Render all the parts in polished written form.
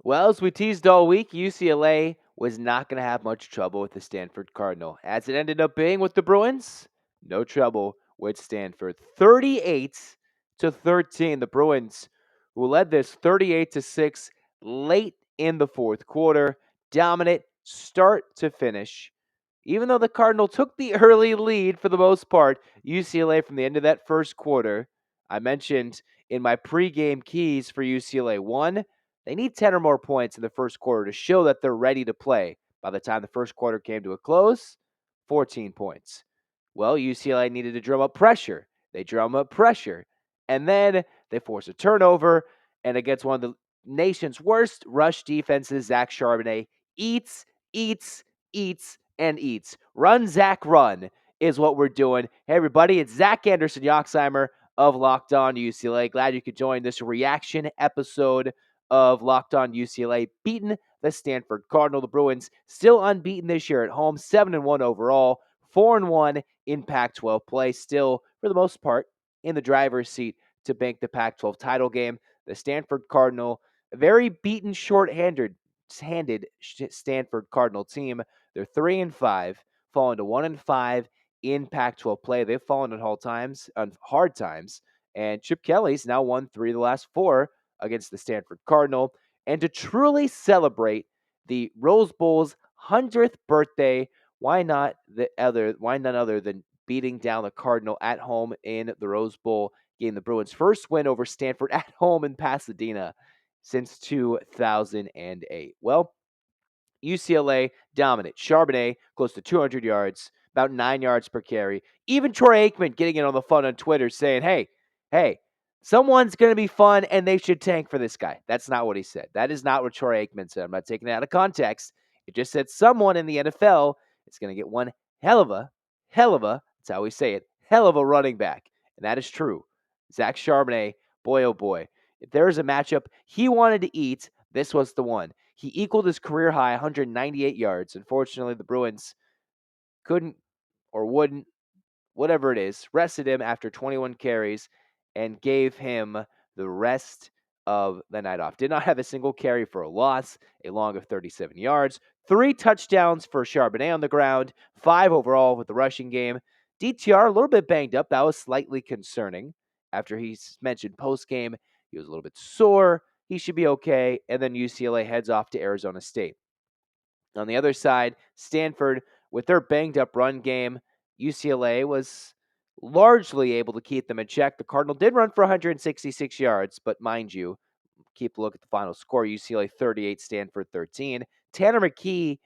Well, as we teased all week, UCLA was not going to have much trouble with the Stanford Cardinal. As it ended up being with the Bruins, no trouble with Stanford. 38-13. The Bruins, who led this 38-6 late in the fourth quarter, dominant start to finish. Even though the Cardinal took the early lead for the most part, UCLA from the end of that first quarter, I mentioned in my pregame keys for UCLA, one, they need 10 or more points in the first quarter to show that they're ready to play. By the time the first quarter came to a close, 14 points. Well, UCLA needed to drum up pressure. They drum up pressure. And then they force a turnover. And against one of the nation's worst rush defenses, Zach Charbonnet eats, and eats. Run, Zach, run is what we're doing. Hey, everybody, it's Zach Anderson-Yoxsimer of Locked On UCLA. Glad you could join this reaction episode of Locked On UCLA, beating the Stanford Cardinal. The Bruins still unbeaten this year at home, 7-1 overall, 4-1 in Pac-12 play. Still, for the most part, in the driver's seat to bank the Pac-12 title game. The Stanford Cardinal, a very beaten, short-handed Stanford Cardinal team. They're 3-5, falling to 1-5 in Pac-12 play. They've fallen on hard times, and Chip Kelly's now won 3 of the last 4 against the Stanford Cardinal. And to truly celebrate the Rose Bowl's 100th birthday, why none other than beating down the Cardinal at home in the Rose Bowl, getting the Bruins' first win over Stanford at home in Pasadena since 2008. Well, UCLA dominant. Charbonnet close to 200 yards, about 9 yards per carry. Even Troy Aikman getting in on the fun on Twitter saying, hey, someone's going to be fun and they should tank for this guy. That's not what he said. That is not what Troy Aikman said. I'm not taking it out of context. It just said someone in the NFL is going to get one hell of a, that's how we say it, hell of a running back. And that is true. Zach Charbonnet, boy, oh boy. If there was a matchup he wanted to eat, this was the one. He equaled his career high 198 yards. Unfortunately, the Bruins couldn't or wouldn't, whatever it is, rested him after 21 carries and gave him the rest of the night off. Did not have a single carry for a loss, a long of 37 yards, 3 touchdowns for Charbonnet on the ground, 5 overall with the rushing game. DTR a little bit banged up. That was slightly concerning. After he mentioned post-game, he was a little bit sore. He should be okay. And then UCLA heads off to Arizona State. On the other side, Stanford, with their banged-up run game, UCLA was largely able to keep them in check. The Cardinal did run for 166 yards, but mind you, keep a look at the final score. UCLA 38, Stanford 13. Tanner McKee,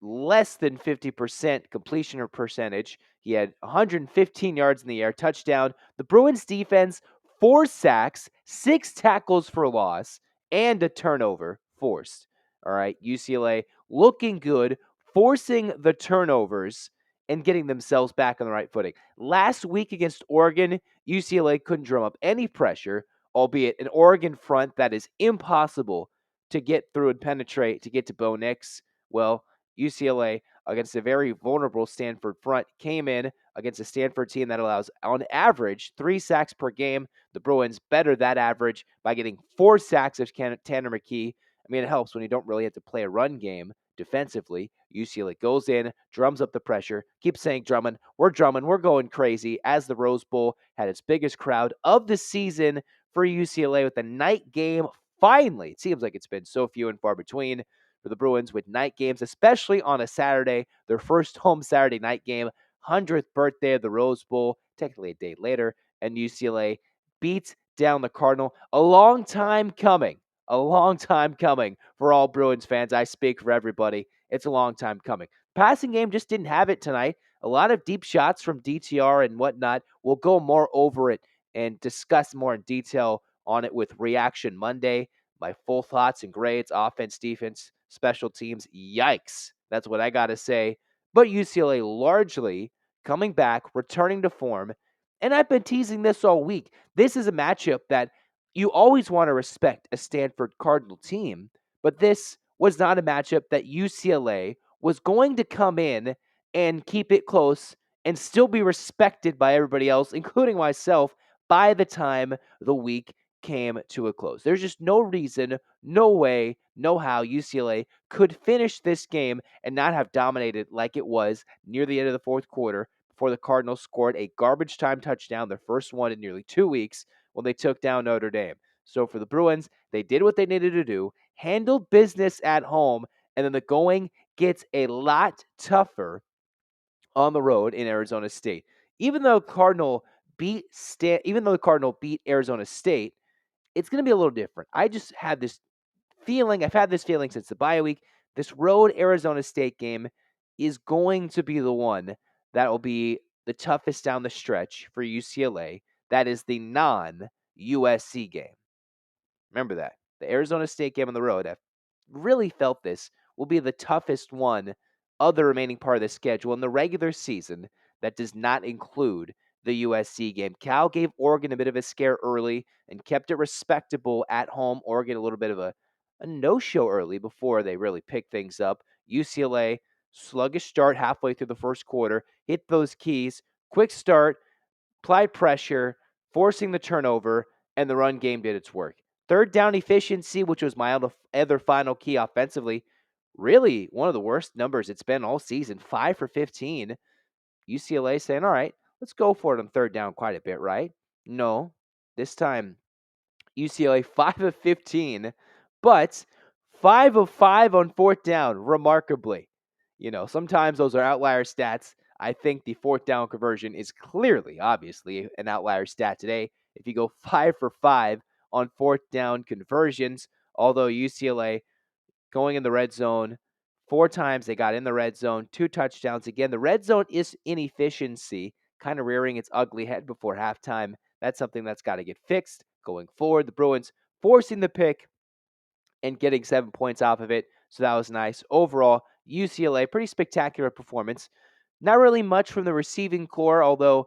less than 50% completion percentage. He had 115 yards in the air, touchdown. The Bruins defense, 4 sacks, 6 tackles for loss, and a turnover forced. All right, UCLA looking good, forcing the turnovers and getting themselves back on the right footing. Last week against Oregon, UCLA couldn't drum up any pressure, albeit an Oregon front that is impossible to get through and penetrate to get to Bo Nix. Well, UCLA against a very vulnerable Stanford front came in against a Stanford team that allows, on average, 3 sacks per game. The Bruins better that average by getting 4 sacks of Tanner McKee. I mean, it helps when you don't really have to play a run game defensively. UCLA goes in, drums up the pressure, keeps saying drumming, we're going crazy, as the Rose Bowl had its biggest crowd of the season for UCLA with the night game. Finally, it seems like it's been so few and far between for the Bruins with night games, especially on a Saturday, their first home Saturday night game, 100th birthday of the Rose Bowl, technically a day later, and UCLA beats down the Cardinal. A long time coming for all Bruins fans. I speak for everybody. It's a long time coming. Passing game just didn't have it tonight. A lot of deep shots from DTR and whatnot. We'll go more over it and discuss more in detail on it with Reaction Monday. My full thoughts and grades, offense, defense, special teams. Yikes. That's what I got to say. But UCLA largely coming back, returning to form. And I've been teasing this all week. This is a matchup that you always want to respect a Stanford Cardinal team, but this was not a matchup that UCLA was going to come in and keep it close and still be respected by everybody else, including myself, by the time the week came to a close. There's just no reason, no way, no how UCLA could finish this game and not have dominated like it was near the end of the fourth quarter before the Cardinals scored a garbage time touchdown, their first one in nearly 2 weeks, when they took down Notre Dame. So for the Bruins, they did what they needed to do, handled business at home, and then the going gets a lot tougher on the road in Arizona State. Even though the Cardinal beat Arizona State, it's going to be a little different. I just had this feeling. I've had this feeling since the bye week. This road Arizona State game is going to be the one that will be the toughest down the stretch for UCLA. That is the non-USC game. Remember that. The Arizona State game on the road, I've really felt this, will be the toughest one of the remaining part of the schedule in the regular season that does not include the USC game. Cal gave Oregon a bit of a scare early and kept it respectable at home. Oregon a little bit of a no-show early before they really picked things up. UCLA, sluggish start halfway through the first quarter, hit those keys, quick start, applied pressure, forcing the turnover, and the run game did its work. Third down efficiency, which was my other final key offensively, really one of the worst numbers it's been all season. 5 for 15. UCLA saying, all right, let's go for it on third down quite a bit, right? No, this time UCLA 5 of 15, but 5 of 5 on fourth down, remarkably. Sometimes those are outlier stats. I think the fourth down conversion is clearly, obviously, an outlier stat today. If you go 5 for 5 on fourth down conversions, although UCLA going in the red zone 4 times, they got in the red zone, 2 touchdowns. Again, the red zone is inefficiency, kind of rearing its ugly head before halftime. That's something that's got to get fixed going forward. The Bruins forcing the pick and getting 7 points off of it. So that was nice. Overall, UCLA, pretty spectacular performance. Not really much from the receiving core, although,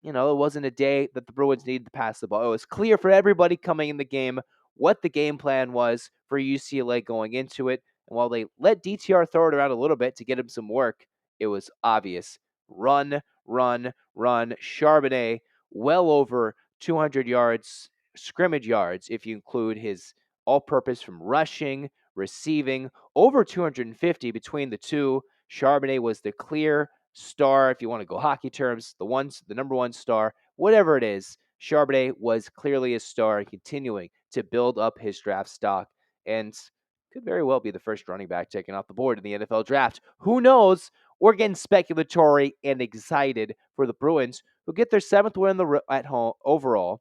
it wasn't a day that the Bruins needed to pass the ball. It was clear for everybody coming in the game what the game plan was for UCLA going into it. And while they let DTR throw it around a little bit to get him some work, it was obvious. Run, run, run. Charbonnet, well over 200 yards, scrimmage yards, if you include his all-purpose from rushing, receiving, over 250 between the two. Charbonnet was the clear star, if you want to go hockey terms, the number one star, whatever it is. Charbonnet was clearly a star and continuing to build up his draft stock and could very well be the first running back taken off the board in the NFL draft. Who knows? We're getting speculatory and excited for the Bruins, who get their 7th win at home overall,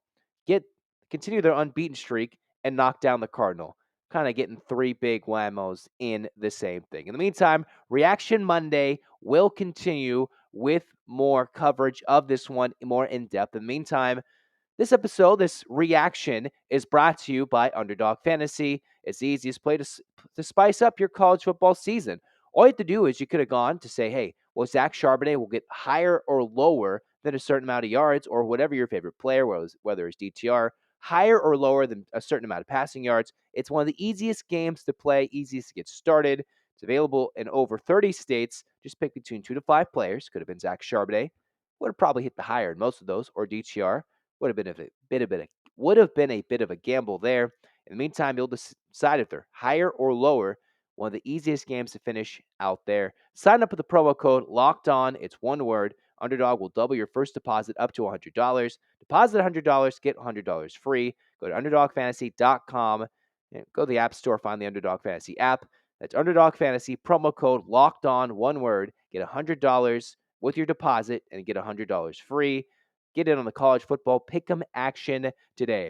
continue their unbeaten streak, and knock down the Cardinal. Kind of getting 3 big whammos in the same thing. In the meantime, Reaction Monday will continue with more coverage of this one more in depth. In the meantime, this reaction is brought to you by Underdog Fantasy. It's the easiest play to spice up your college football season. All you have to do is you could have gone to say, hey, well, Zach Charbonnet will get higher or lower than a certain amount of yards, or whatever your favorite player was, whether it's DTR, higher or lower than a certain amount of passing yards. It's one of the easiest games to play, easiest to get started. It's available in over 30 states. Just pick between 2 to 5 players. Could have been Zach Charbonnet. Would have probably hit the higher in most of those, or DTR. Would have been a bit of a gamble there. In the meantime, you'll decide if they're higher or lower. One of the easiest games to finish out there. Sign up with the promo code Locked On. It's one word. Underdog will double your first deposit up to $100. Deposit $100, get $100 free. Go to UnderdogFantasy.com. Go to the App Store, find the Underdog Fantasy app. That's Underdog Fantasy, promo code Locked On, one word. Get $100 with your deposit and get $100 free. Get in on the college football pick'em action today.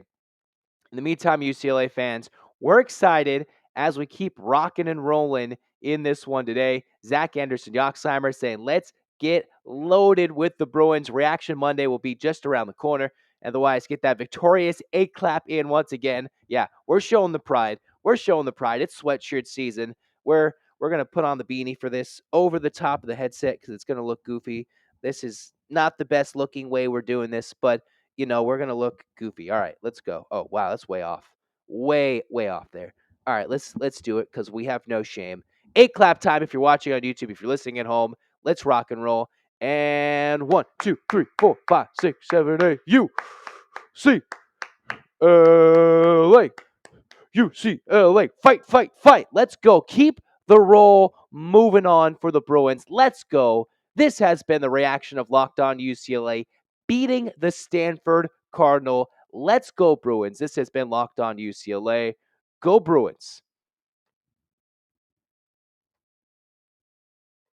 In the meantime, UCLA fans, we're excited as we keep rocking and rolling in this one today. Zach Anderson-Yoxsimer saying, let's get loaded with the Bruins. Reaction Monday will be just around the corner. Otherwise, get that victorious 8-clap in once again. Yeah, we're showing the pride. We're showing the pride. It's sweatshirt season. We're going to put on the beanie for this over the top of the headset because it's going to look goofy. This is not the best looking way we're doing this, but we're going to look goofy. All right, let's go. Oh, wow, that's way off. Way off there. All right, let's do it because we have no shame. 8-clap time if you're watching on YouTube. If you're listening at home, let's rock and roll. And 1, 2, 3, 4, 5, 6, 7, 8. You see. UCLA. UCLA. Fight, fight, fight. Let's go. Keep the roll moving on for the Bruins. Let's go. This has been the reaction of Locked On UCLA beating the Stanford Cardinal. Let's go, Bruins. This has been Locked On UCLA. Go, Bruins.